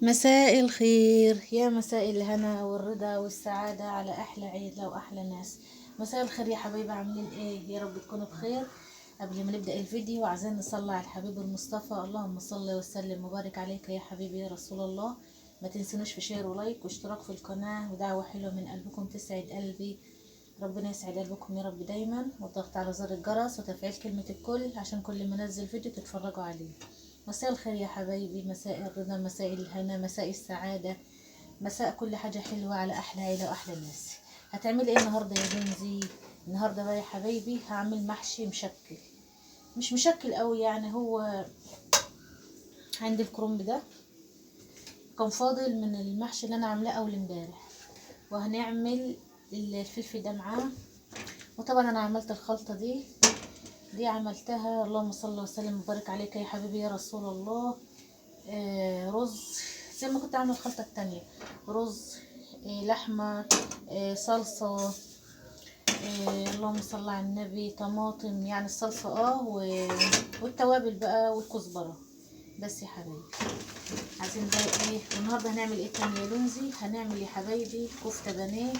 مساء الخير، يا مساء الهنا والرضا والسعادة على أحلى عيلة وأحلى ناس. مساء الخير يا حبايبي، عاملين ايه؟ يا رب تكونوا بخير. قبل ما نبدأ الفيديو عايزين نصلي على الحبيب المصطفى، اللهم صل وسلم وبارك عليك يا حبيبي يا رسول الله. ما تنسونوش في شير ولايك واشتراك في القناة ودعوة حلوة من قلبكم تسعد قلبي. ربنا يسعد قلبكم يا رب دايما، والضغط على زر الجرس وتفعيل كلمة الكل عشان كل ما انزل فيديو تتفرجوا عليه. مساء الخير يا حبايبي، مساء الرضا، مساء الهنا، مساء السعادة، مساء كل حاجة حلوة على أحلى عيلة وأحلى ناس. هتعملي ايه النهاردة يا بنزي؟ النهاردة بقى يا حبايبي هعمل محشي مشكل، مش مشكل قوي يعني. هو عندي الكرنب ده كان فاضل من المحشي اللي انا عاملاه اول امبارح، وهنعمل الفلفل ده معاه. وطبعا انا عملت الخلطة دي عملتها، اللهم صل وسلم وبارك عليك يا حبيبي يا رسول الله. رز زي ما كنت عامله الخلطة التانية، رز، لحمة، صلصة، اللهم صل على النبي، طماطم يعني الصلصة والتوابل بقى والكزبرة. بس يا حبايبي عايزين بقى ايه النهارده؟ هنعمل ايه تاني يا لونزي؟ هنعمل يا حبايبي كفتة بانيه.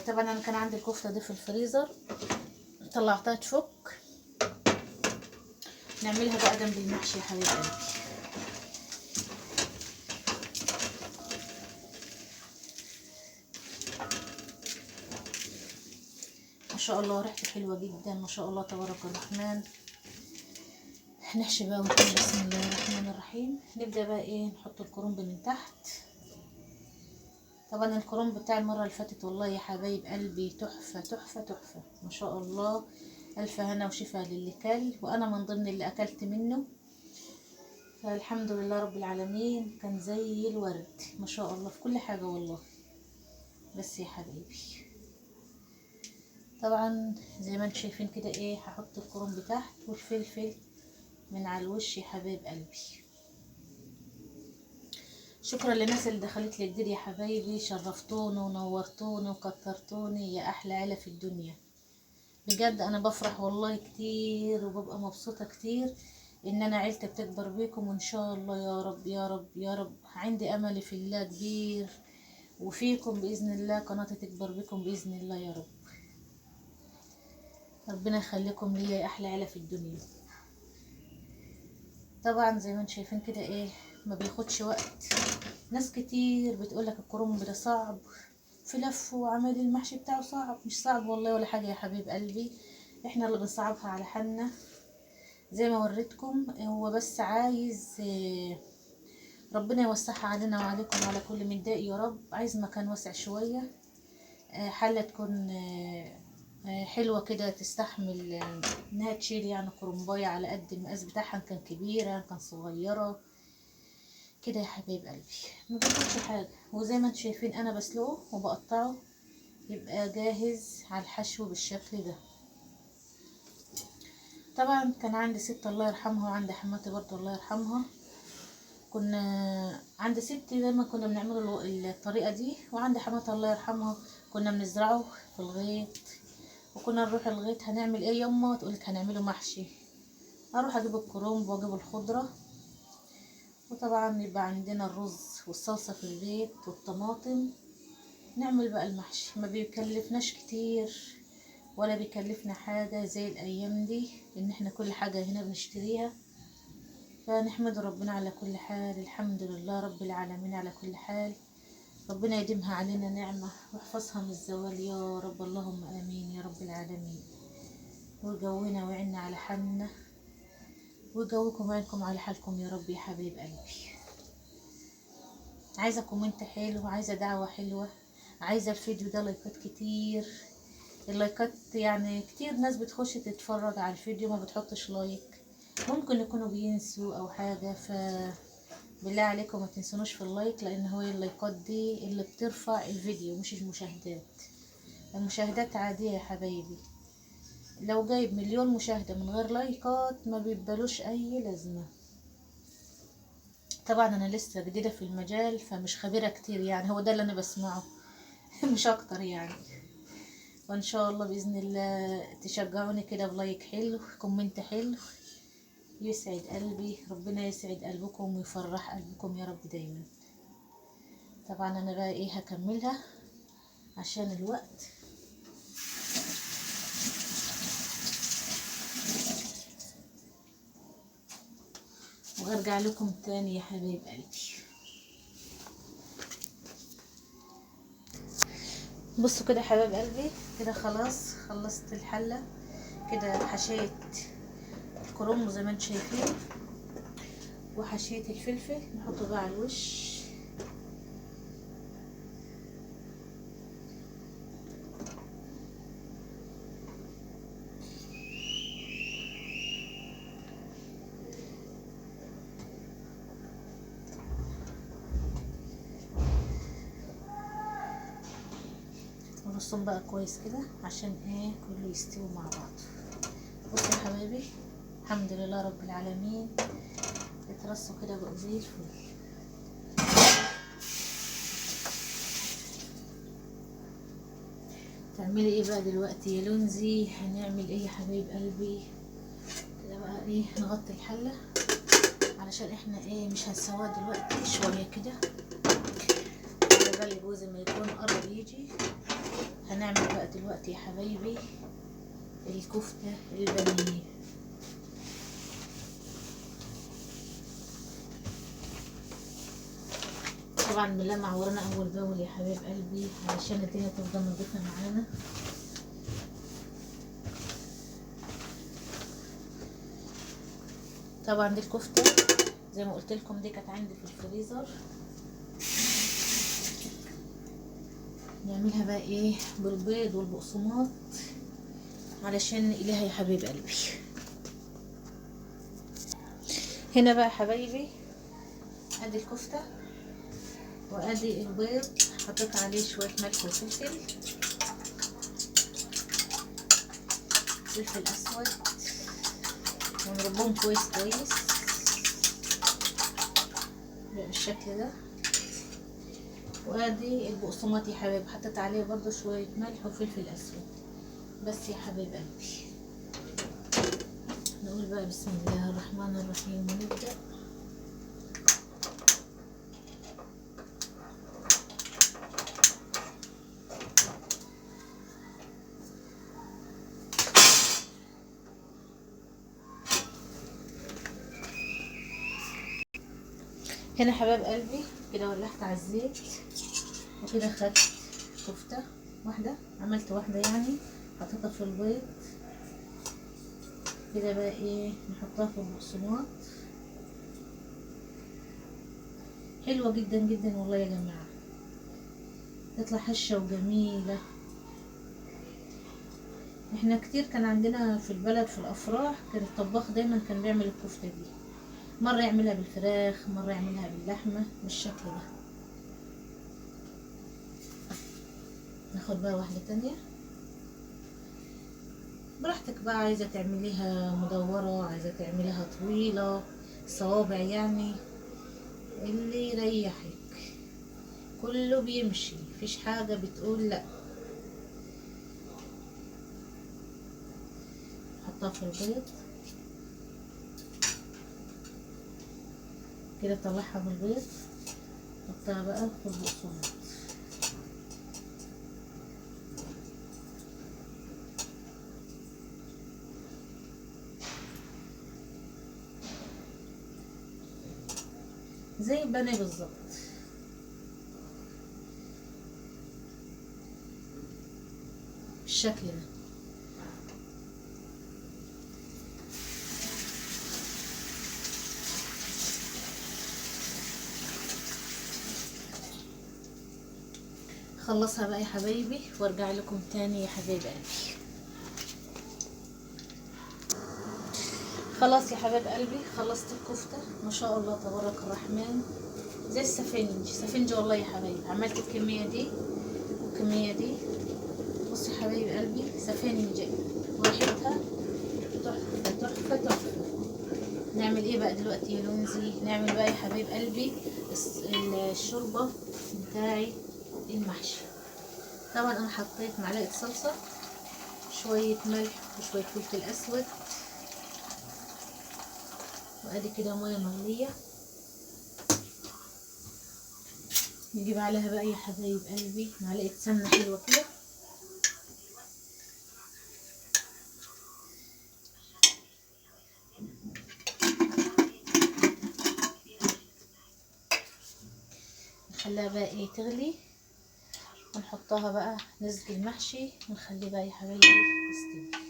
طبعا انا كان عندي الكفتة دي في الفريزر، طلعتها تفك. نعملها بقى جنب المحشي يا حبايبي. ما شاء الله ريحته حلوة جدا، ما شاء الله تبارك الرحمن. نحشي بقى ونقول بسم الله الرحمن الرحيم. نبدأ بقى ايه، نحط الكرنب من تحت. طبعا الكرنب بتاع المرة اللي فاتت والله يا حبايب قلبي تحفة تحفة تحفة، ما شاء الله. ألف هنا وشفا للي كل، وأنا من ضمن اللي أكلت منه، فالحمد لله رب العالمين. كان زي الورد ما شاء الله في كل حاجة والله. بس يا حبايبي طبعا زي ما انتم شايفين كده ايه، هحط الكرنب تحت والفلفل من على الوش يا حبايب قلبي. شكرا للناس اللي دخلت لي جديد يا حبايبي، شرفتوني ونورتوني وكترتوني يا احلى عيله في الدنيا. بجد انا بفرح والله كتير وببقى مبسوطه كتير ان انا عيلتي بتكبر بيكم، وان شاء الله يا رب يا رب يا رب. عندي امل في الله كبير وفيكم باذن الله، قناتي تكبر بكم باذن الله يا رب. ربنا يخليكم ليا يا احلى عيله في الدنيا. طبعا زي ما انتم شايفين كده ايه، ما بياخدش وقت. ناس كتير بتقولك الكرنب ده صعب في لف، وعمل المحشي بتاعه صعب. مش صعب والله ولا حاجة يا حبيب قلبي، احنا اللي بنصعبها على حالنا. زي ما وريتكم، هو بس عايز ربنا يوسعها علينا وعليكم وعلى كل متضايق يا رب. عايز مكان واسع شوية، حلة تكون حلوة كده تستحمل انها تشيل يعني كرنباية على قد المقاس بتاعها، كان كبيرة كان صغيرة كده يا حبايب قلبي. ما بياخدش حاجة. وزي ما انتم شايفين انا بسلقه وبقطعه يبقى جاهز على الحشو بالشكل ده. طبعا كان عندي ست الله يرحمها، وعندي حماتي برضه الله يرحمها. كنا عند ستي دايما كنا بنعمله الطريقة دي، وعندي حماتي الله يرحمها كنا بنزرعه في الغيط. وكنا نروح الغيط، هنعمل ايه يما؟ تقولك هنعمله محشي. اروح اجيب الكرنب واجيب الخضرة، وطبعا يبقى عندنا الرز والصلصة في البيت والطماطم. نعمل بقى المحشي، ما بيكلفناش كتير ولا بيكلفنا حاجة زي الأيام دي، إن احنا كل حاجة هنا بنشتريها. فنحمد ربنا على كل حال، الحمد لله رب العالمين على كل حال. ربنا يديمها علينا نعمة ويحفظها من الزوال يا رب، اللهم آمين يا رب العالمين. ويقوينا ويعنا على حالنا، ويقويكم ويعينكم على حالكم يا رب يا حبيب قلبي. عايزة كومنت حلو، عايزة دعوة حلوة، عايزة الفيديو ده لايكات كتير. اللايكات يعني كتير ناس بتخش تتفرج على الفيديو ما بتحطش لايك، ممكن يكونوا بينسوا او حاجة. بالله عليكم ما تنسونوش في اللايك، لان هو اللايكات دي اللي بترفع الفيديو مش المشاهدات. المشاهدات عادية يا حبايبي، لو جايب مليون مشاهدة من غير لايكات ما بيبالوش اي لازمة. طبعا انا لسه جديدة في المجال فمش خبيرة كتير يعني، هو ده اللي انا بسمعه مش اكتر يعني. وان شاء الله باذن الله تشجعوني كده بلايك حلو، كومنت حلو، يسعد قلبي، ربنا يسعد قلبكم ويفرح قلبكم يا رب دايما. طبعا انا بقى ايه هكملها عشان الوقت، وارجع لكم تاني يا حبايب قلبي. بصوا كده يا حبايب قلبي، كده خلاص خلصت الحلة. كده حشيت الكرنب زي ما انتم شايفين، وحشيت الفلفل نحطه بقى على الوش. ونرصهم بقى كويس كده عشان ايه كله يستوي مع بعض. بصوا يا حبايبي، الحمد لله رب العالمين، اترصوا كده بقوا زي الفل. تعملي ايه بقى دلوقتي يا لونزي؟ هنعمل ايه يا حبايب قلبي؟ كده بقى ايه نغطي الحله علشان احنا ايه مش هنسويها دلوقتي، شويه كده على بالي جوزي ما يكون قرب يجي. هنعمل بقى دلوقتي يا حبايبي الكفته البانيه. طبعا بنلمع ورانا اول باول يا حبايب قلبي علشان الدنيا تفضل نضيفه معانا. طبعا دي الكفته زي ما قلت لكم، دي كانت عندي في الفريزر. نعملها بقى ايه بالبيض والبقسماط علشان نقليها يا حبيب قلبي. هنا بقى حبايبي ادي الكفته وادي البيض، حطيت عليه شويه ملح وفلفل، فلفل اسود، ونربهم كويس كويس بالشكل ده. وادي البقسماط يا حبايب، حطيت عليه برضو شويه ملح وفلفل اسود بس يا حبيب قلبي. نقول بقى بسم الله الرحمن الرحيم ونبدأ. هنا حبايب قلبي كده ولحت على الزيت، وكده خدت كفتة واحدة، عملت واحدة يعني حطيتها في البيض. كده بقى ايه نحطها في البقسماط. حلوة جدا جدا والله يا جماعة، تطلع هشة وجميلة. احنا كتير كان عندنا في البلد في الافراح كان الطباخ دايما كان بيعمل الكفتة دي، مرة يعملها بالفراخ مرة يعملها باللحمة بالشكل ده. ناخد بقى واحدة تانية براحتك بقى، عايزة تعمليها مدورة عايزة تعمليها طويلة صوابع يعني اللي يريحك، كله بيمشي مفيش حاجة بتقول لا. حطها في البيض كده، طلعها من البيض حطها بقى في البقسماط. زي البانيه بالظبط. بالشكل ده. خلصها بقى يا حبايبي وارجع لكم تاني يا حبايب قلبي. خلاص يا حبايب قلبي خلصت الكفتة ما شاء الله تبارك الرحمن، زي السفنج سفنج والله يا حبايبي. عملت الكمية دي والكمية دي، بصوا يا حبايب قلبي سفنج وريحتها تحفة تحفة تحفة. نعمل ايه بقى دلوقتي يا لونزي؟ نعمل بقى يا حبايب قلبي الشوربة بتاعي المحشي. طبعا انا حطيت معلقة صلصة، شوية ملح وشوية فلفل اسود، وادي كده ميه مغليه. نجيب عليها بقى يا حبايب قلبي معلقه سمنه حلوه كده. نخليها بقى ايه تغلي، ونحطها بقى نسقي المحشي ونخليه بقى يا حبايبي يستوي.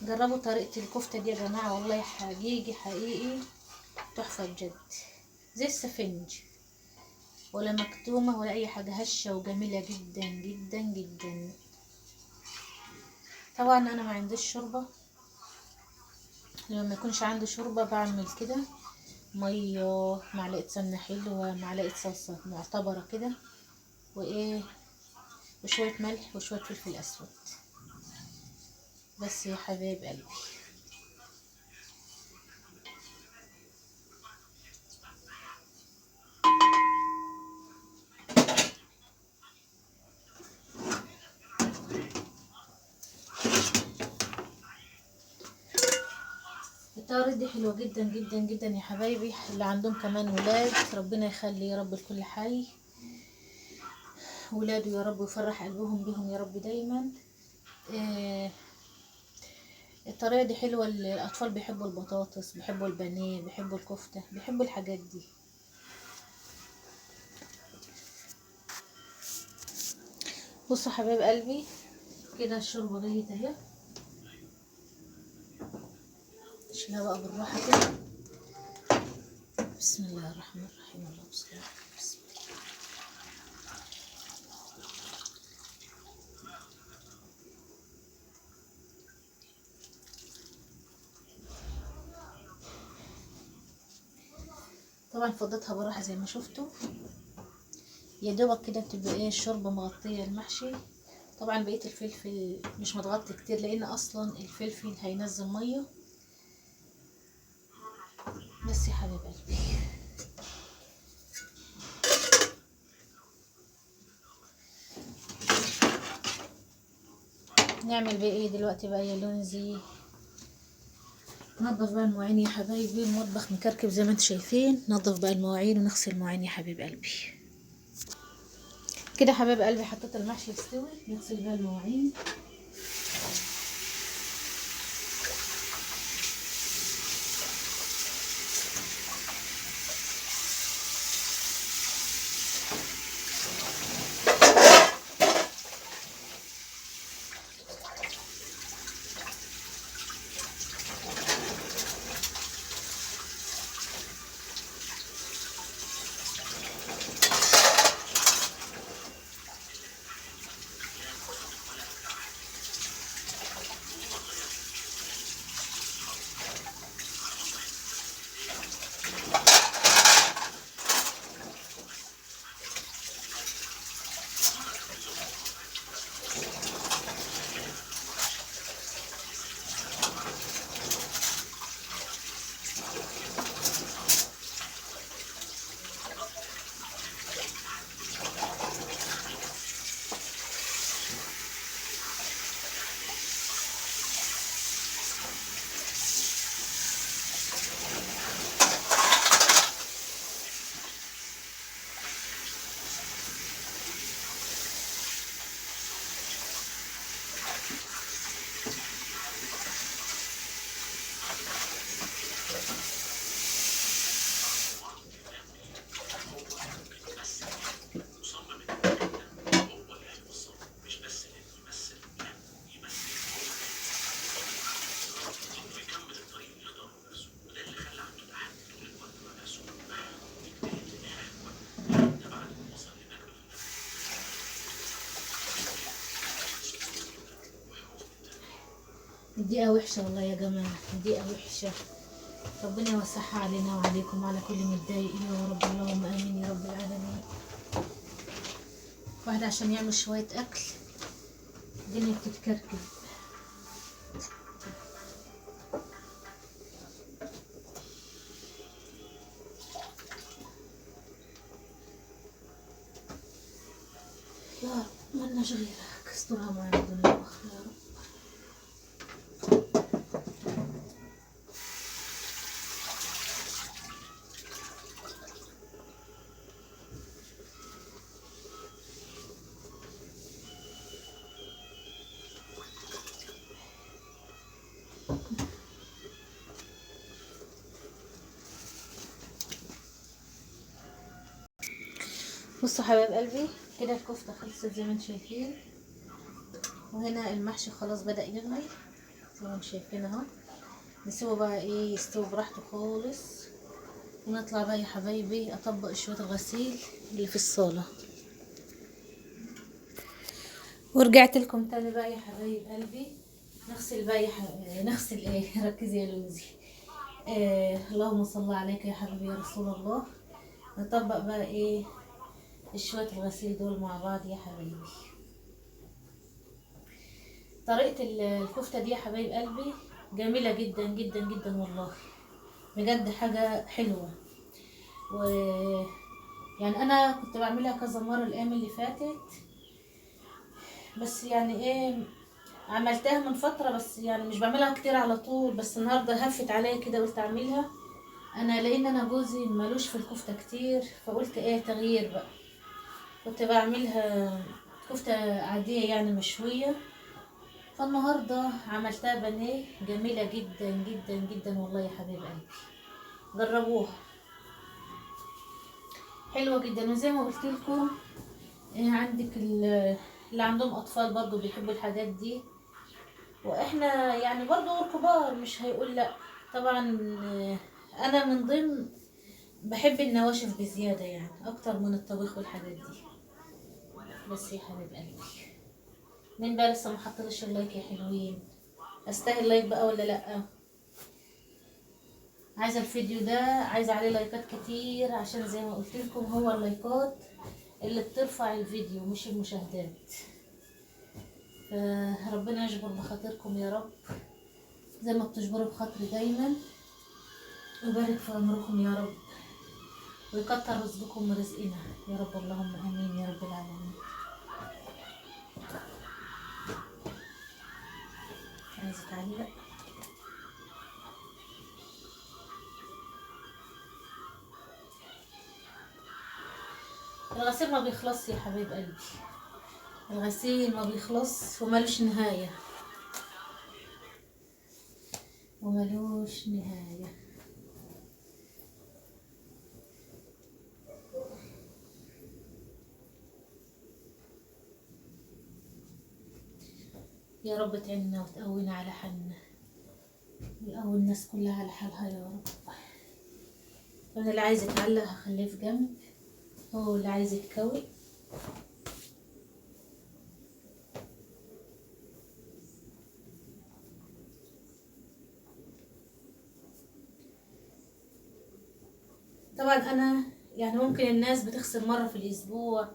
جربوا طريقة الكفتة دي يا جماعة، والله حقيقي تحفة بجد، زي السفنج، ولا مكتومة ولا اي حاجة، هشة وجميلة جدا جدا جدا. طبعا انا ما عنديش شوربة، لما ما يكونش عندي شوربة بعمل كده مية، معلقة سمنة حلوة، معلقة صلصة معتبرة كده، وايه، وشوية ملح وشوية فلفل اسود، بس يا حبايب قلبي. الطريقة دي حلوة جدا جدا جدا يا حبايبي، اللي عندهم كمان ولاد ربنا يخلي يا رب لكل حي ولاده يا رب، ويفرح قلبهم بهم يا رب دايما. الطريقة دي حلوة، الأطفال بيحبوا البطاطس، بيحبوا البانيه، بيحبوا الكفتة، بيحبوا الحاجات دي. بصوا حبايب قلبي كده الشوربة غليت اهي، نشيلها بقى بالراحة كده. بسم الله الرحمن الرحيم، اللهم صل على بسم الله. طبعا فضيتها بالراحة زي ما شفتوا، يا دوبك كده بتبقى ايه الشوربة مغطية المحشي. طبعا بقية الفلفل مش متغطي كتير، لان اصلا الفلفل هينزل مية. بس يا حبيب قلبي نعمل بقى ايه دلوقتي بقى يا لونزي؟ ننضف بقى المواعين يا حبايبي، المطبخ مكركب زي ما انتم شايفين. ننضف بقى المواعين ونغسل المواعين يا حبيب قلبي. كده حبايب قلبي حطيت المحشي يستوي، نغسل بقى المواعين. الدقيقة وحشة والله يا جماعة، الدقيقة وحشة. ربنا يوسعها علينا وعليكم وعلى كل متضايقين يا رب، اللهم امين يا رب العالمين. واحد عشان يعمل شوية اكل الدنيا بتتكركب. يا رب ملناش غيرك، استرها معانا الدنيا والاخرة يا رب. بصوا حبايب قلبي، كده الكفتة خلصت زي ما انتم شايفين، وهنا المحشي خلاص بدأ يغلي زي ما انتم شايفين اهو. نسيبه بقى ايه يستوي براحته خالص، ونطلع بقى يا حبايبي اطبق شوية الغسيل اللي في الصالة. ورجعت لكم تاني بقى يا حبايب قلبي. نغسل بقى نغسل ايه ركزي يا لوزي. اللهم صل عليك يا حبيبي يا رسول الله. نطبق بقى ايه شوية الغسيل دول مع بعض يا حبايبي. طريقة الكفتة دي يا حبايب قلبي جميلة جدا جدا جدا والله، بجد حاجة حلوة. و يعني انا كنت بعملها كذا مرة الايام اللي فاتت، بس يعني ايه عملتها من فترة، بس يعني مش بعملها كتير على طول، بس النهاردة هفت عليا كده قلت اعملها. انا لان انا جوزي مالوش في الكفتة كتير، فقلت ايه تغيير بقى. كنت بعملها كفتة عادية يعني مشوية، فالنهاردة عملتها بانيه جميلة جدا جدا جدا والله يا حبيب قلبي. جربوها حلوة جدا. وزي ما قلت لكم عندك اللي عندهم اطفال برضو بيحبوا الحاجات دي، واحنا يعني برضو الكبار مش هيقول لا طبعا. انا من ضمن بحب النواشف بزيادة يعني اكتر من الطبيخ والحاجات دي. بس يا حبيب قلبي، مين بقى لسه ما حطليش اللايك يا حلوين؟ استاهل لايك بقى ولا لا؟ عايزه الفيديو ده عايزه عليه لايكات كتير، عشان زي ما قلت لكم هو اللايكات اللي بترفع الفيديو مش المشاهدات. فربنا يجبر بخاطركم يا رب زي ما بتجبروا بخاطري دايما، ويبارك في عمركم يا رب، ويكتر رزقكم ورزقنا يا رب، اللهم امين يا رب العالمين. عايزه اتعلق. الغسيل ما بيخلصش يا حبيب قلبي، الغسيل ما بيخلص ومالوش نهايه، وملوش نهايه. يا رب تعيننا وتقوينا على حالنا، ويقوي الناس كلها على حالها يا رب. انا اللي عايز يتعلق هخليه في جنب، هو اللي عايز يتكوي. طبعا انا يعني ممكن الناس بتغسل مرة في الاسبوع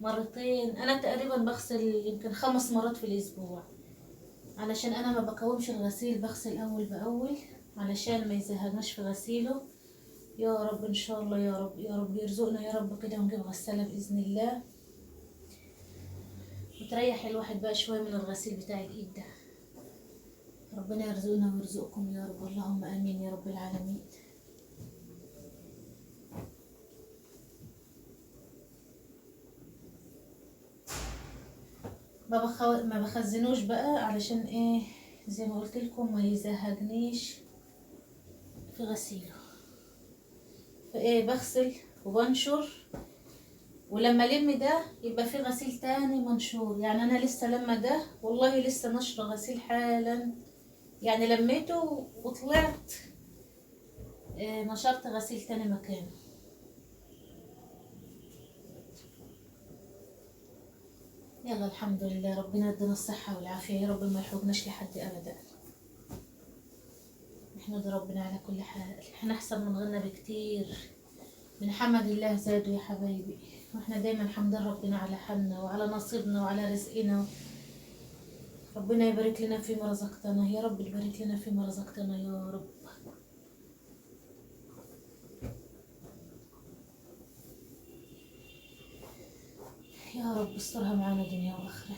مرتين، انا تقريبا بغسل يمكن 5 مرات في الاسبوع، علشان انا ما بكومش الغسيل، بغسل اول باول علشان ما يزهقناش في غسيله. يا رب ان شاء الله يا رب يا رب يرزقنا يا رب كده ونجيب غسالة باذن الله، وتريح الواحد بقى شوية من الغسيل بتاع الايد ده. ربنا يرزقنا ويرزقكم يا رب، اللهم امين يا رب العالمين. ما بخزنوش بقى علشان ايه، زي ما قلت لكم ما يزهقنيش في غسيله. فايه بغسل وبنشر، ولما الم ده يبقى في غسيل تاني منشور. يعني انا لسه لما ده والله لسه نشر غسيل حالا، يعني لميته وطلعت إيه نشرت غسيل تاني مكانه. يلا الحمد لله، ربنا يدينا الصحة والعافية يا رب، ما يحوجناش لحد ابدا. نحمد ربنا على كل حال، احنا احسن من غيرنا بكتير، من حمد الله زاده يا حبايبي. واحنا دايما حمدان ربنا على حالنا وعلى نصيبنا وعلى رزقنا. ربنا يبارك لنا فيما رزقتنا يا رب، يبارك لنا فيما رزقتنا يا رب. يا رب استرها معانا دنيا واخره.